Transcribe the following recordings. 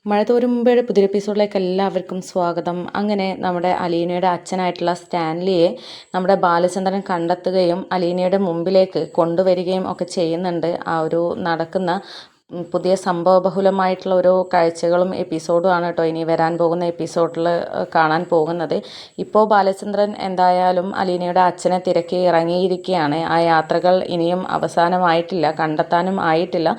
മഴ തോരുമ്പോഴേ പുതിയ എപ്പിസോഡിലേക്ക് എല്ലാവർക്കും സ്വാഗതം. അങ്ങനെ നമ്മുടെ അലീനയുടെ അച്ഛനായിട്ടുള്ള സ്റ്റാൻലിയെ നമ്മുടെ ബാലചന്ദ്രൻ കണ്ടെത്തുകയും അലീനയുടെ മുമ്പിലേക്ക് കൊണ്ടുവരികയും ഒക്കെ ചെയ്യുന്നുണ്ട്. ആ ഒരു നടക്കുന്ന പുതിയ സംഭവബഹുലമായിട്ടുള്ള ഓരോ കാഴ്ചകളും എപ്പിസോഡും ആണ് കേട്ടോ ഇനി വരാൻ പോകുന്ന എപ്പിസോഡിൽ കാണാൻ പോകുന്നത്. ഇപ്പോൾ ബാലചന്ദ്രൻ എന്തായാലും അലീനയുടെ അച്ഛനെ തിരക്കി ഇറങ്ങിയിരിക്കുകയാണ്. ആ യാത്രകൾ ഇനിയും അവസാനമായിട്ടില്ല, കണ്ടെത്താനും ആയിട്ടില്ല.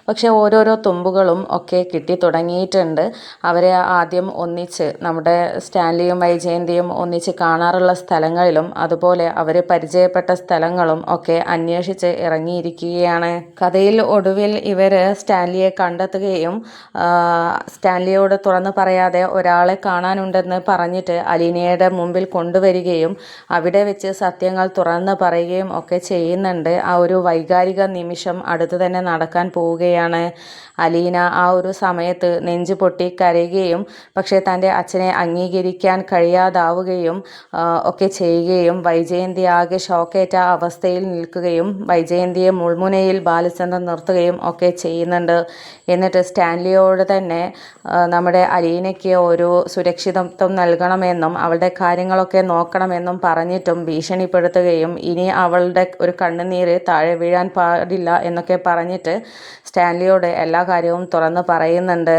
പക്ഷേ ഓരോരോ തുമ്പുകളും ഒക്കെ കിട്ടി തുടങ്ങിയിട്ടുണ്ട്. അവരെ ആദ്യം ഒന്നിച്ച് നമ്മുടെ സ്റ്റാൻലിയും വൈജയന്തിയും ഒന്നിച്ച് കാണാറുള്ള സ്ഥലങ്ങളിലും അതുപോലെ അവർ പരിചയപ്പെട്ട സ്ഥലങ്ങളും ഒക്കെ അന്വേഷിച്ച് ഇറങ്ങിയിരിക്കുകയാണ്. കഥയിൽ ഒടുവിൽ ഇവർ സ്റ്റാൻലിയെ കണ്ടെത്തുകയും സ്റ്റാൻലിയോട് തുറന്നു പറയാതെ ഒരാളെ കാണാനുണ്ടെന്ന് പറഞ്ഞിട്ട് അലീനയുടെ മുമ്പിൽ കൊണ്ടുവരികയും അവിടെ വെച്ച് സത്യങ്ങൾ തുറന്നു പറയുകയും ഒക്കെ ചെയ്യുന്നുണ്ട്. ആ ഒരു വൈകാരിക നിമിഷം അടുത്ത് തന്നെ നടക്കാൻ പോവുകയാണ്. അലീന ആ ഒരു സമയത്ത് നെഞ്ചു പൊട്ടി കരയുകയും പക്ഷേ തൻ്റെ അച്ഛനെ അംഗീകരിക്കാൻ കഴിയാതാവുകയും ഒക്കെ ചെയ്യുകയും വൈജയന്തി ആകെ ഷോക്കേറ്റ അവസ്ഥയിൽ നിൽക്കുകയും വൈജയന്തിയെ മുൾമുനയിൽ ബാലചന്ദ്രൻ നിർത്തുകയും ഒക്കെ ചെയ്യുന്നുണ്ട്. എന്നിട്ട് സ്റ്റാൻലിയോട് തന്നെ നമ്മുടെ അലീനയ്ക്ക് ഒരു സുരക്ഷിതത്വം നൽകണമെന്നും അവളുടെ കാര്യങ്ങളൊക്കെ നോക്കണമെന്നും പറഞ്ഞിട്ടും ഭീഷണിപ്പെടുത്തുകയും ഇനി അവളുടെ ഒരു കണ്ണുനീര് താഴെ വീഴാൻ പാടില്ല എന്നൊക്കെ പറഞ്ഞിട്ട് സ്റ്റാൻലിയോട് എല്ലാ കാര്യവും തുറന്ന് പറയുന്നുണ്ട്.